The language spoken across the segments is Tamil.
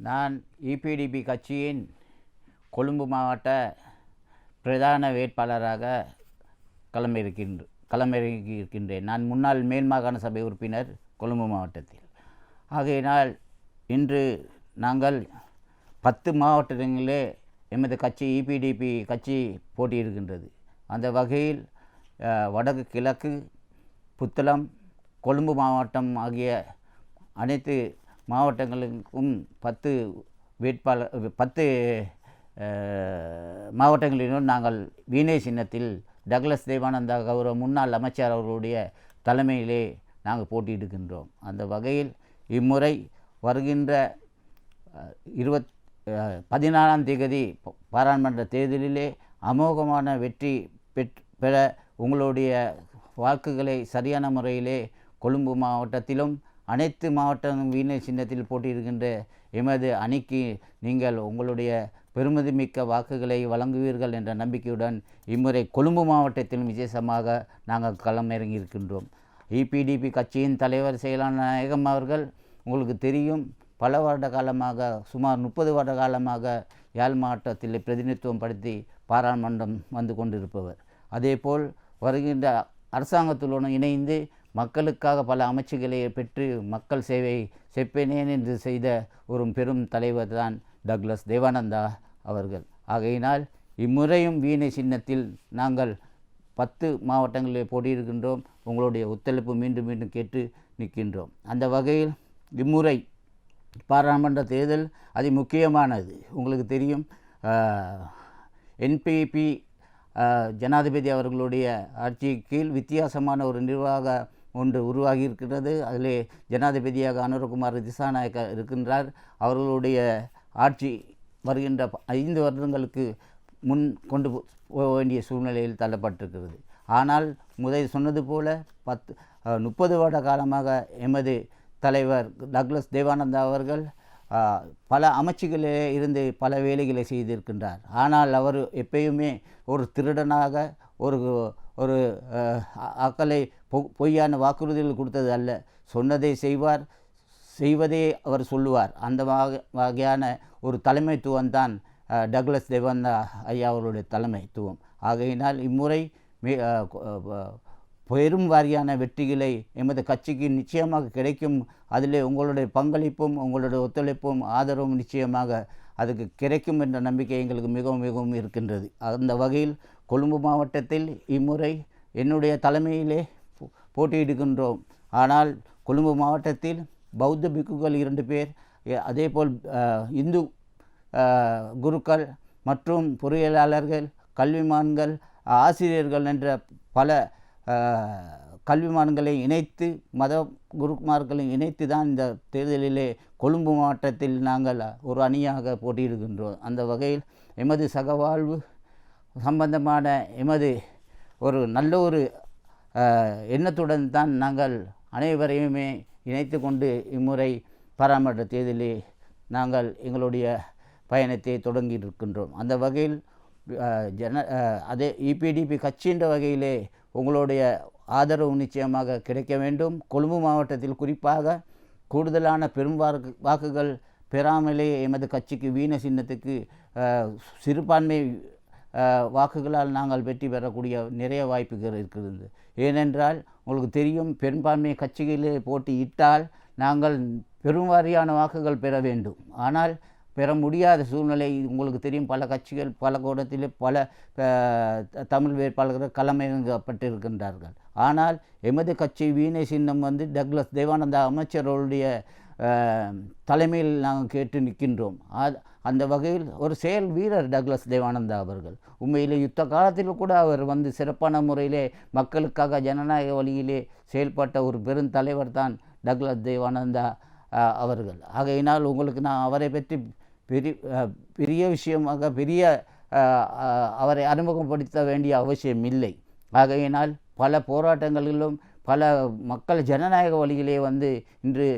நான் இபிடிபி கட்சியின் கொழும்பு மாவட்ட பிரதான வேட்பாளராக களமிறங்கியிருக்கின்றேன். நான் முன்னாள் மேல் மாகாண சபை உறுப்பினர் கொழும்பு மாவட்டத்தில். ஆகையினால் இன்று நாங்கள் 10 மாவட்டங்களிலே எமது கட்சி இபிடிபி கட்சி போட்டியிடுகின்றது. அந்த வகையில் வடக்கு, கிழக்கு, புத்தளம், கொழும்பு மாவட்டம் ஆகிய அனைத்து மாவட்டங்களுக்கும் 10 மாவட்டங்களிலும் நாங்கள் வீணை சின்னத்தில் டக்ளஸ் தேவானந்தா கௌரவ முன்னாள் அமைச்சர் அவர்களுடைய தலைமையிலே நாங்கள் போட்டியிடுகின்றோம். அந்த வகையில் இம்முறை வருகின்ற 14ஆம் தேதி பாராளுமன்ற தேர்தலிலே அமோகமான வெற்றி பெற உங்களுடைய வாக்குகளை சரியான முறையிலே கொழும்பு மாவட்டத்திலும் அனைத்து மாவட்டங்களும் வீணை சின்னத்தில் போட்டியிடுகின்ற எமது அணிக்கு நீங்கள் உங்களுடைய பெருமதிமிக்க வாக்குகளை வழங்குவீர்கள் என்ற நம்பிக்கையுடன் இம்முறை கொழும்பு மாவட்டத்திலும் விசேஷமாக நாங்கள் களமிறங்கியிருக்கின்றோம். இபிடிபி கட்சியின் தலைவர் செயலாளர் நாயகம் அவர்கள் உங்களுக்கு தெரியும், பல வருட காலமாக சுமார் 30 வருட காலமாக யாழ் மாவட்டத்தில் பிரதிநிதித்துவம் படுத்தி பாராளுமன்றம் வந்து கொண்டிருப்பவர். அதேபோல் வருகின்ற அரசாங்கத்துடன் இணைந்து மக்களுக்காக பல அமைச்சுகளை பெற்று மக்கள் சேவை செப்பேனேன் என்று செய்த ஒரு பெரும் தலைவர் தான் டக்ளஸ் தேவானந்தா அவர்கள். ஆகையினால் இம்முறையும் வீணை சின்னத்தில் நாங்கள் 10 மாவட்டங்களில் போட்டியிருக்கின்றோம். உங்களுடைய ஒத்துழைப்பு மீண்டும் மீண்டும் கேட்டு நிற்கின்றோம். அந்த வகையில் இம்முறை பாராளுமன்ற தேர்தல் அதி முக்கியமானது. உங்களுக்கு தெரியும், என்பிபி ஜனாதிபதி அவர்களுடைய ஆட்சி கீழ் வித்தியாசமான ஒரு நிர்வாக ஒன்று உருவாகி இருக்கிறது. அதிலே ஜனாதிபதியாக அனுரகுமார் திசாநாயக்க இருக்கின்றார். அவர்களுடைய ஆட்சி வருகின்ற 5 வருடங்களுக்கு முன் கொண்டு போக வேண்டிய சூழ்நிலையில் தள்ளப்பட்டிருக்கிறது. ஆனால் முதல் சொன்னது போல 30 வருட காலமாக எமது தலைவர் டக்ளஸ் தேவானந்தா அவர்கள் பல அமைச்சுகளிலே இருந்து பல வேலைகளை செய்திருக்கின்றார். ஆனால் அவர் எப்பயுமே ஒரு திருடனாக ஒரு ஆக்களை பொய்யான வாக்குறுதிகள் கொடுத்தது அல்ல. சொன்னதை செய்வார், செய்வதே அவர் சொல்லுவார். அந்த வகையான ஒரு தலைமைத்துவம் தான் டக்ளஸ் தேவானந்தா ஐயா அவருடைய தலைமைத்துவம். ஆகையினால் இம்முறை பெரும் வாரியான வெற்றிகளை எமது கட்சிக்கு நிச்சயமாக கிடைக்கும். அதிலே உங்களுடைய பங்களிப்பும் உங்களுடைய ஒத்துழைப்பும் ஆதரவும் நிச்சயமாக அதுக்கு கிடைக்கும் என்ற நம்பிக்கை எங்களுக்கு மிகவும் மிகவும் இருக்கின்றது. அந்த வகையில் கொழும்பு மாவட்டத்தில் இம்முறை என்னுடைய தலைமையிலே போட்டியிடுகின்றோம். ஆனால் கொழும்பு மாவட்டத்தில் பௌத்த பிக்குகள் 2 பேர், அதேபோல் இந்து குருக்கள் மற்றும் பொறியியலாளர்கள், கல்விமான்கள், ஆசிரியர்கள் என்ற பல கல்விமான்களை இணைத்து மத குருமார்களை இணைத்து தான் இந்த தேர்தலிலே கொழும்பு மாவட்டத்தில் நாங்கள் ஒரு அணியாக போட்டியிடுகின்றோம். அந்த வகையில் எமது சகவாழ்வு சம்பந்தமான எமது ஒரு நல்ல ஒரு எண்ணத்துடன் தான் நாங்கள் அனைவரையுமே இணைத்து கொண்டு இம்முறை பாராளுமன்ற தேர்தலில் நாங்கள் எங்களுடைய பயணத்தை தொடங்கியிருக்கின்றோம். அந்த வகையில் அதே இபிடிபி கட்சின்ற வகையிலே உங்களுடைய ஆதரவு நிச்சயமாக கிடைக்க வேண்டும். கொழும்பு மாவட்டத்தில் குறிப்பாக கூடுதலான பெரும் வாக்குகள் பெறாமலே எமது கட்சிக்கு வீண சின்னத்துக்கு சிறுபான்மை வாக்குகளால் நாங்கள் வெற்றி பெறக்கூடிய நிறைய வாய்ப்புகள் இருக்கிறது. ஏனென்றால் உங்களுக்கு தெரியும், பெரும்பான்மை கட்சிகளிலே போட்டியிட்டால் நாங்கள் பெருவாரியான வாக்குகள் பெற வேண்டும். ஆனால் பெற முடியாத சூழ்நிலை உங்களுக்கு தெரியும். பல கட்சிகள் பல கோணத்திலே பல தமிழ் வேட்பாளர்கள் களமிறங்கப்பட்டிருக்கின்றார்கள். ஆனால் எமது கட்சி வீணை சின்னம் டக்ளஸ் தேவானந்தா அமைச்சர்களுடைய தலைமையில் நாங்கள் கேட்டு நிற்கின்றோம். அந்த வகையில் ஒரு செயல் வீரர் டக்ளஸ் தேவானந்தா அவர்கள். உண்மையிலே யுத்த காலத்தில் கூட அவர் சிறப்பான முறையிலே மக்களுக்காக ஜனநாயக வழியிலே செயல்பட்ட ஒரு பெருந்தலைவர் தான் டக்ளஸ் தேவானந்தா அவர்கள். ஆகையினால் உங்களுக்கு நான் அவரை பற்றி பெரிய விஷயமாக அவரை அறிமுகப்படுத்த வேண்டிய அவசியம் இல்லை. ஆகையினால் பல போராட்டங்களிலும் பல மக்கள் ஜனநாயக வழியிலே இன்று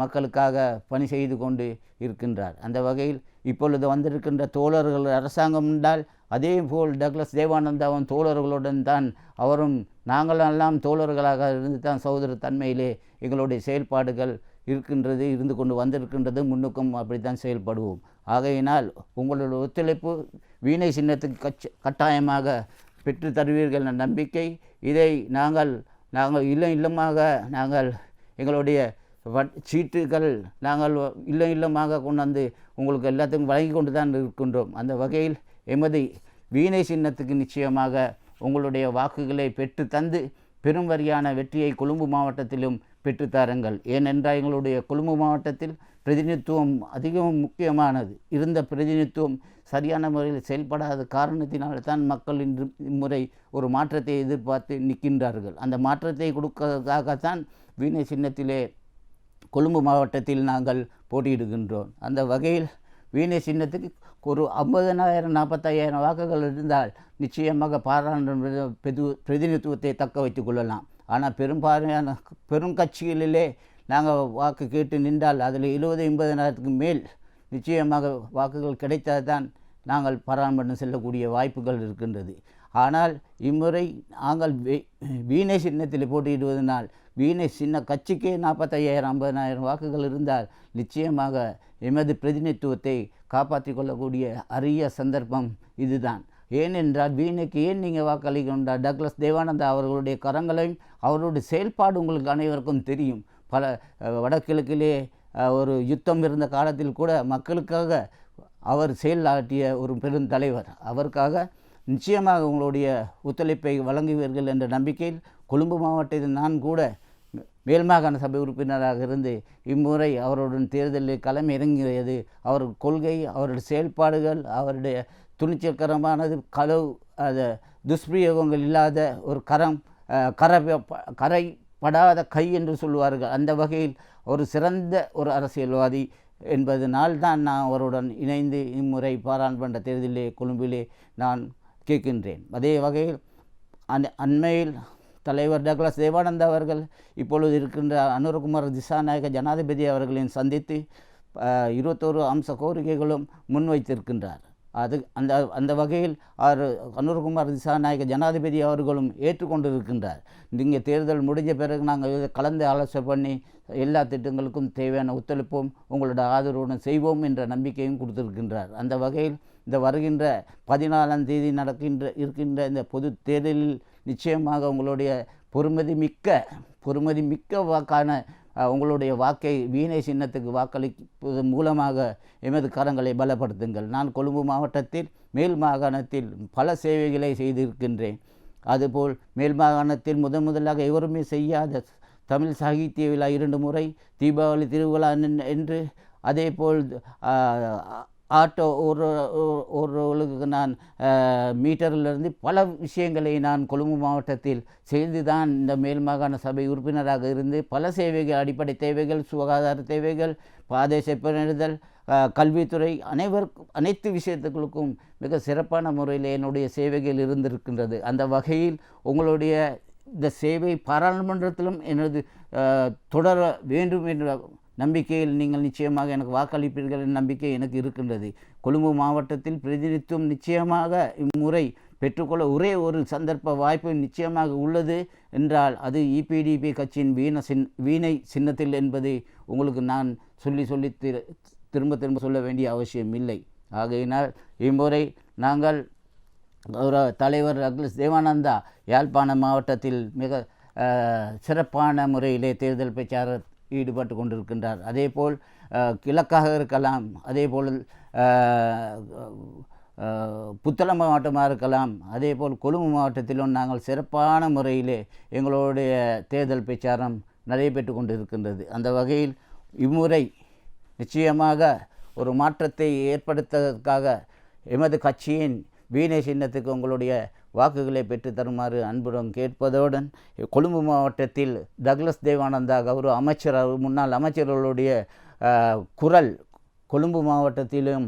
மக்களுக்காக பணி செய்து கொண்டு இருக்கின்றார். அந்த வகையில் இப்பொழுது வந்திருக்கின்ற தோழர்கள் அரசாங்கம் என்றால் அதே போல் டக்ளஸ் தேவானந்தாவும் தோழர்களுடன் தான் அவரும் நாங்களெல்லாம் தோழர்களாக இருந்து தான் சகோதர தன்மையிலே எங்களுடைய செயல்பாடுகள் இருக்கின்றது, இருந்து கொண்டு வந்திருக்கின்றது, முன்னுக்கும் அப்படித்தான் செயல்படுவோம். ஆகையினால் உங்களுடைய ஒத்துழைப்பு வீணை சின்னத்துக்கு கட்டாயமாக பெற்று தருவீர்கள் என்ற நம்பிக்கை. இதை நாங்கள் இல்லமாக நாங்கள் எங்களுடைய சீட்டுகள் நாங்கள் இல்லமாக கொண்டாந்து உங்களுக்கு எல்லாத்துக்கும் வழங்கி கொண்டு தான் இருக்கின்றோம். அந்த வகையில் எமது வீணை சின்னத்துக்கு நிச்சயமாக உங்களுடைய வாக்குகளை பெற்று தந்து பெரும் வரியான வெற்றியை கொழும்பு மாவட்டத்திலும் பெற்றுத்தாருங்கள். ஏனென்றால் எங்களுடைய கொழும்பு மாவட்டத்தில் பிரதிநிதித்துவம் அதிகம் முக்கியமானது. இருந்த பிரதிநிதித்துவம் சரியான முறையில் செயல்படாத காரணத்தினால்தான் மக்கள் இன்று இம்முறை ஒரு மாற்றத்தை எதிர்பார்த்து நிற்கின்றார்கள். அந்த மாற்றத்தை கொடுப்பதற்காகத்தான் வீணை சின்னத்திலே கொழும்பு மாவட்டத்தில் நாங்கள் போட்டியிடுகின்றோம். அந்த வகையில் வீணை சின்னத்துக்கு ஒரு 50,000 40,000 வாக்குகள் இருந்தால் நிச்சயமாக பாராளுமன்ற பிரதிநிதித்துவத்தை தக்க வைத்துக் கொள்ளலாம். ஆனால் பெரும்பான்மையான பெருங்கட்சிகளிலே நாங்கள் வாக்கு கேட்டு நின்றால் அதில் 70-80,000க்கு மேல் நிச்சயமாக வாக்குகள் கிடைத்தால் தான் நாங்கள் பாராளுமன்றம் செல்லக்கூடிய வாய்ப்புகள் இருக்கின்றது. ஆனால் இம்முறை நாங்கள் வீணை சின்னத்தில் போட்டியிடுவதனால் வீணை சின்ன கட்சிக்கே 45,000-50,000 வாக்குகள் இருந்தால் நிச்சயமாக எமது பிரதிநிதித்துவத்தை காப்பாற்றி கொள்ளக்கூடிய அரிய சந்தர்ப்பம் இதுதான். ஏனென்றால் வீணைக்கு ஏன் நீங்கள் வாக்களிக்கின்றார்? டக்ளஸ் தேவானந்தா அவர்களுடைய கரங்களையும் அவருடைய செயல்பாடு உங்களுக்கு அனைவருக்கும் தெரியும். பல வடகிழக்கிலே ஒரு யுத்தம் இருந்த காலத்தில் கூட மக்களுக்காக அவர் செயலாற்றிய ஒரு பெருந்தலைவர். அவருக்காக நிச்சயமாக உங்களுடைய ஒத்துழைப்பை வழங்குவீர்கள் என்ற நம்பிக்கையில் கொழும்பு மாவட்டத்தில் நான் கூட மேல்மாகாண சபை உறுப்பினராக இருந்து இம்முறை அவருடன் தேர்தலில் களம் இறங்கியது. அவர் கொள்கை, அவருடைய செயல்பாடுகள், அவருடைய துணிச்சல்கரமானது, அது துஷ்பிரயோகங்கள் இல்லாத ஒரு கரைப்படாத கை என்று சொல்லுவார்கள். அந்த வகையில் ஒரு சிறந்த ஒரு அரசியல்வாதி என்பதனால் தான் நான் அவருடன் இணைந்து இம்முறை பாராளுமன்ற தேர்தலிலே கொழும்பிலே நான் கேட்கின்றேன். அதே வகையில் அண்மையில் தலைவர் டக்ளஸ் தேவானந்தா அவர்கள் இப்பொழுது இருக்கின்ற அனுரகுமார் திசாநாயக ஜனாதிபதி அவர்களையும் சந்தித்து 21 அம்ச கோரிக்கைகளும் முன்வைத்திருக்கின்றார். அந்த வகையில் அனுரகுமார் திசாநாயக ஜனாதிபதி அவர்களும் ஏற்றுக்கொண்டிருக்கின்றார். இங்கே தேர்தல் முடிஞ்ச பிறகு நாங்கள் கலந்து ஆலோசனை பண்ணி எல்லா திட்டங்களுக்கும் தேவையான ஒத்துழைப்போம், உங்களோட ஆதரவுடன் செய்வோம் என்ற நம்பிக்கையும் கொடுத்திருக்கின்றார். அந்த வகையில் இந்த வருகின்ற 14ஆம் தேதி இருக்கின்ற இந்த பொது தேர்தலில் நிச்சயமாக உங்களுடைய பொறுமதி மிக்க வாக்கான உங்களுடைய வாக்கை வீணை சின்னத்துக்கு வாக்களிப்பதன் மூலமாக எமது கரங்களை பலப்படுத்துங்கள். நான் கொழும்பு மாவட்டத்தில் மேல் மாகாணத்தில் பல சேவைகளை செய்திருக்கின்றேன். அதுபோல் மேல் மாகாணத்தில் முதலாக எவருமே செய்யாத தமிழ் சாகித்ய விழா 2 முறை, தீபாவளி திருவிழா என்று, அதே போல் ஆட்டோ ஒருவர்களுக்கு நான் மீட்டரிலிருந்து பல விஷயங்களை நான் கொழும்பு மாவட்டத்தில் செய்து தான் இந்த மேல் மாகாண சபை உறுப்பினராக இருந்து பல சேவைகள், அடிப்படை தேவைகள், சுகாதார தேவைகள், பாதை செப்பனிடுதல், கல்வித்துறை, அனைத்து விஷயத்துகளுக்கும் மிக சிறப்பான முறையில் என்னுடைய சேவைகள் இருந்திருக்கின்றது. அந்த வகையில் உங்களுடைய இந்த சேவை பாராளுமன்றத்திலும் எனது தொடர வேண்டும் என்ற நம்பிக்கையில் நீங்கள் நிச்சயமாக எனக்கு வாக்களிப்பீர்கள் என்ற நம்பிக்கை எனக்கு இருக்கின்றது. கொழும்பு மாவட்டத்தில் பிரதிநிதித்துவம் நிச்சயமாக இம்முறை பெற்றுக்கொள்ள ஒரே ஒரு சந்தர்ப்ப வாய்ப்பு நிச்சயமாக உள்ளது என்றால் அது EPDP கட்சியின் வீணை சின்னத்தில் என்பதை உங்களுக்கு நான் சொல்லி திரும்ப சொல்ல வேண்டிய அவசியம் இல்லை. ஆகையினால் இம்முறை நாங்கள் தலைவர் டக்ளஸ் தேவானந்தா யாழ்ப்பாண மாவட்டத்தில் மிக சிறப்பான முறையிலே தேர்தல் பிரச்சார ஈடுபட்டு கொண்டிருக்கின்றார். அதேபோல் கிழக்காக இருக்கலாம், அதேபோல் புத்தளம் மாவட்டமாக இருக்கலாம், அதேபோல் கொழும்பு மாவட்டத்திலும் நாங்கள் சிறப்பான முறையிலே எங்களுடைய தேர்தல் பிரச்சாரம் நடைபெற்று கொண்டிருக்கின்றது. அந்த வகையில் இம்முறை நிச்சயமாக ஒரு மாற்றத்தை ஏற்படுத்துவதற்காக எமது கட்சியின் வீணை சின்னத்துக்கு உங்களுடைய வாக்குகளை பெற்று தருமாறு அன்புடன் கேட்பதுடன் கொழும்பு மாவட்டத்தில் டக்ளஸ் தேவானந்தா கௌரவ அமைச்சர், முன்னாள் அமைச்சர்களுடைய குரல் கொழும்பு மாவட்டத்திலும்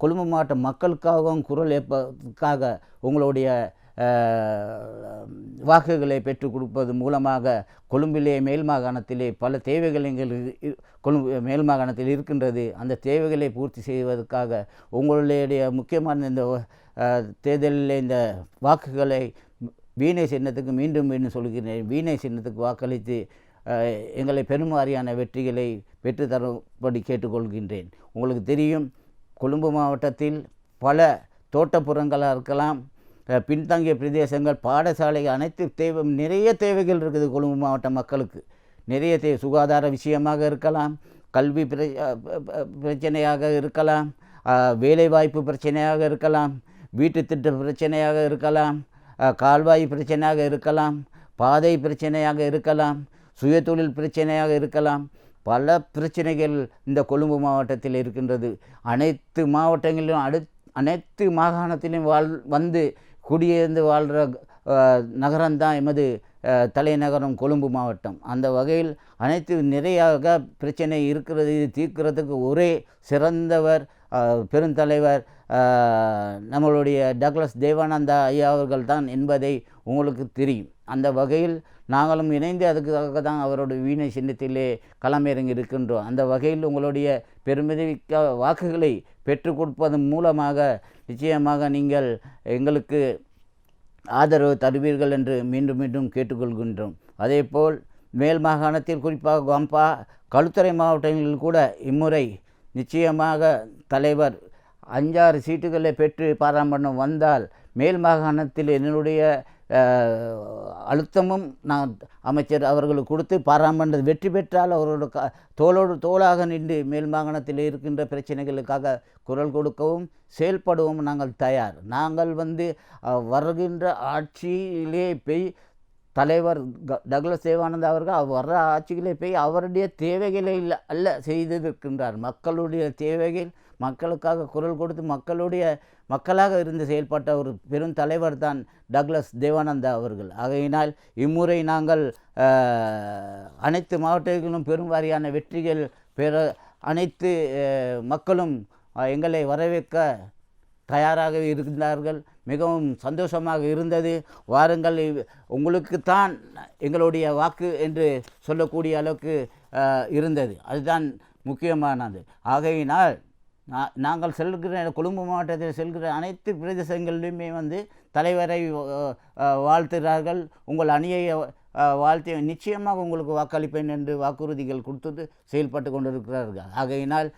கொழும்பு மாவட்ட மக்களுக்காகவும் குரல் ஏற்பதற்காக உங்களுடைய வாக்குகளை பெற்றுக் கொடுப்பது மூலமாக கொழும்பிலே மேல் மாகாணத்திலே பல தேவைகள் கொழும்பு மேல் மாகாணத்தில் இருக்கின்றது. அந்த தேவைகளை பூர்த்தி செய்வதற்காக உங்களுடைய முக்கியமான இந்த தேர்தலில் இந்த வாக்குகளை வீணை சின்னத்துக்கு மீண்டும் சொல்கிறேன், வீணை சின்னத்துக்கு வாக்களித்து எங்களை பெருமாறியான வெற்றிகளை பெற்றுத்தரும்படி கேட்டுக்கொள்கின்றேன். உங்களுக்கு தெரியும், கொழும்பு மாவட்டத்தில் பல தோட்டப்புறங்களாக இருக்கலாம், பின்தங்கிய பிரதேசங்கள், பாடசாலை, அனைத்து நிறைய தேவைகள் இருக்குது கொழும்பு மாவட்ட மக்களுக்கு. நிறைய சுகாதார விஷயமாக இருக்கலாம், கல்வி பிரச்சனையாக இருக்கலாம், வேலைவாய்ப்பு பிரச்சனையாக இருக்கலாம், வீட்டு திட்ட பிரச்சனையாக இருக்கலாம், கால்வாய் பிரச்சனையாக இருக்கலாம், பாதை பிரச்சனையாக இருக்கலாம், சுயதொழில் பிரச்சனையாக இருக்கலாம். பல பிரச்சனைகள் இந்த கொழும்பு மாவட்டத்தில் இருக்கின்றது. அனைத்து மாவட்டங்களிலும் அனைத்து மாகாணத்திலும் வந்து குடியேர்ந்து வாழ்கிற நகரம்தான் எமது தலைநகரம் கொழும்பு மாவட்டம். அந்த வகையில் அனைத்து நிறையாக பிரச்சனை இருக்கிறது. இது தீர்க்கிறதுக்கு ஒரே சிறந்தவர் பெருந்தலைவர் நம்மளுடைய டக்ளஸ் தேவானந்தா ஐயா அவர்கள் தான் என்பதை உங்களுக்கு தெரியும். அந்த வகையில் நாங்களும் இணைந்து அதுக்காக தான் அவரோட வீணை சின்னத்திலே களமிறங்கி இருக்கின்றோம். அந்த வகையில் உங்களுடைய பெருமிதமிக்க வாக்குகளை பெற்றுக் கொடுப்பதன் மூலமாக நிச்சயமாக நீங்கள் எங்களுக்கு ஆதரவு தருவீர்கள் என்று மீண்டும் மீண்டும் கேட்டுக்கொள்கின்றோம். அதேபோல் மேல் மாகாணத்தில் குறிப்பாக கம்பா, களுத்துறை மாவட்டங்களில் கூட இம்முறை நிச்சயமாக தலைவர் 5-6 சீட்டுகளை பெற்று பாராளுமன்றம் வந்தால் மேல் மாகாணத்தில் என்னுடைய அழுத்தமும் நான் அமைச்சர் அவர்களுக்கு கொடுத்து பாராளுமன்றம் வெற்றி பெற்றால் அவரோட தோளோடு தோளாக நின்று மேல் மாகாணத்தில் இருக்கின்ற பிரச்சனைகளுக்காக குரல் கொடுக்கவும் செயல்படவும் நாங்கள் தயார். நாங்கள் வருகின்ற ஆட்சியிலே போய் தலைவர் டக்ளஸ் தேவானந்தா அவர்கள் வர்ற ஆட்சிகளே போய் அவருடைய தேவைகளை அல்ல செய்திருக்கின்றார். மக்களுடைய தேவைகள், மக்களுக்காக குரல் கொடுத்து மக்களாக இருந்து செயல்பட்ட ஒரு பெரும் தலைவர் தான் டக்ளஸ் தேவானந்தா அவர்கள். ஆகையினால் இம்முறை நாங்கள் அனைத்து மாவட்டங்களிலும் பெரும்வாரியான வெற்றிகள் பெற அனைத்து மக்களும் எங்களை வரவேற்க தயாராக இருந்தார்கள். மிகவும் சந்தோஷமாக இருந்தது. வாருங்கள், உங்களுக்குத்தான் எங்களுடைய வாக்கு என்று சொல்லக்கூடிய அளவுக்கு இருந்தது. அதுதான் முக்கியமானது. ஆகையினால் நாங்கள் செல்கிற கொழும்பு மாவட்டத்தில் செல்கிற அனைத்து பிரதேசங்களிலுமே தலைவரை வாழ்த்துகிறார்கள். உங்கள் அணியை வாழ்த்து நிச்சயமாக உங்களுக்கு வாக்களிப்பேன் என்று வாக்குறுதிகள் கொடுத்து செயல்பட்டு கொண்டிருக்கிறார்கள். ஆகையினால்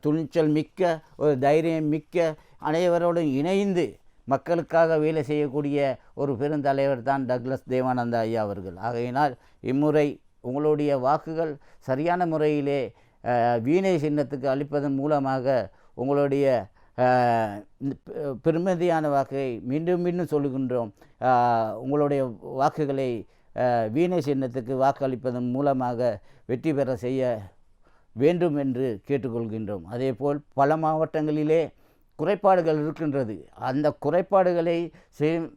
துணிச்சல் மிக்க, ஒரு தைரியம் மிக்க, அனைவரோடும் இணைந்து மக்களுக்காக வேலை செய்யக்கூடிய ஒரு பெருந்தலைவர் தான் டக்ளஸ் தேவானந்தா ஐயா அவர்கள். ஆகையினால் இம்முறை உங்களுடைய வாக்குகள் சரியான முறையிலே வீணை சின்னத்துக்கு அளிப்பதன் மூலமாக உங்களுடைய பெருமதியான வாக்கை மீண்டும் மீண்டும் சொல்லுகின்றோம். உங்களுடைய வாக்குகளை வீணை சின்னத்துக்கு வாக்களிப்பதன் மூலமாக வெற்றி பெற செய்ய வேண்டும் என்று கேட்டுக்கொள்கின்றோம். அதேபோல் பல மாவட்டங்களிலே குறைபாடுகள் இருக்கின்றது. அந்த குறைபாடுகளை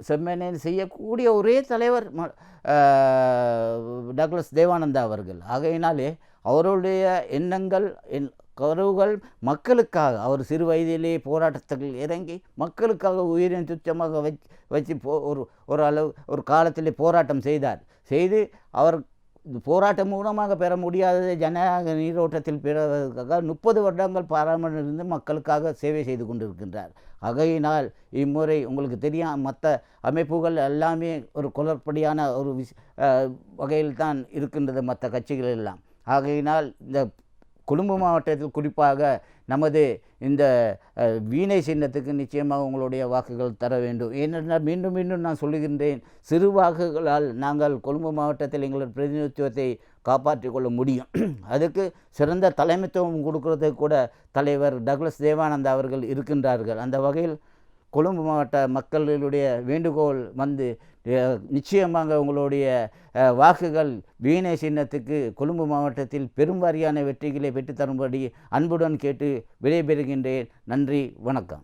செம்மனை செய்யக்கூடிய ஒரே தலைவர் டக்ளஸ் தேவானந்தா அவர்கள். ஆகையினாலே அவருடைய எண்ணங்கள் கருவுகள் மக்களுக்காக, அவர் சிறு வயதிலே போராட்டத்தில் இறங்கி மக்களுக்காக உயிரின் துச்சமாக வச்சு ஒரு காலத்திலே போராட்டம் செய்து அவர் போராட்டம் மூலமாக பெற முடியாததை ஜனநாயக நீரோட்டத்தில் பெறுவதற்காக 30 வருடங்கள் பாராளுமன்றத்திலிருந்து மக்களுக்காக சேவை செய்து கொண்டிருக்கின்றார். ஆகையினால் இம்முறை உங்களுக்கு தெரியும், மற்ற அமைப்புகள் எல்லாமே ஒரு குளறுபடியான ஒரு வகையில் தான் இருக்கின்றது மற்ற கட்சிகள் எல்லாம். ஆகையினால் இந்த கொழும்பு மாவட்டத்தில் குறிப்பாக நமது இந்த வீணை சின்னத்துக்கு நிச்சயமாக உங்களுடைய வாக்குகள் தர வேண்டும். ஏனென்றால் மீண்டும் மீண்டும் நான் சொல்லுகின்றேன், சிறு வாக்குகளால் நாங்கள் கொழும்பு மாவட்டத்தில் எங்களோட பிரதிநிதித்துவத்தை காப்பாற்றிக் கொள்ள முடியும். அதுக்கு சிறந்த தலைமைத்துவம் கொடுக்கறதுக்கு கூட தலைவர் டக்ளஸ் தேவானந்தா அவர்கள் இருக்கின்றார்கள். அந்த வகையில் கொழும்பு மாவட்ட மக்களுடைய வேண்டுகோள் நிச்சயமாக உங்களுடைய வாக்குகள் வீணை சின்னத்துக்கு கொழும்பு மாவட்டத்தில் பெரும்வாரியான வெற்றிகளை பெற்றுத்தரும்படி அன்புடன் கேட்டு விடைபெறுகின்றேன். நன்றி, வணக்கம்.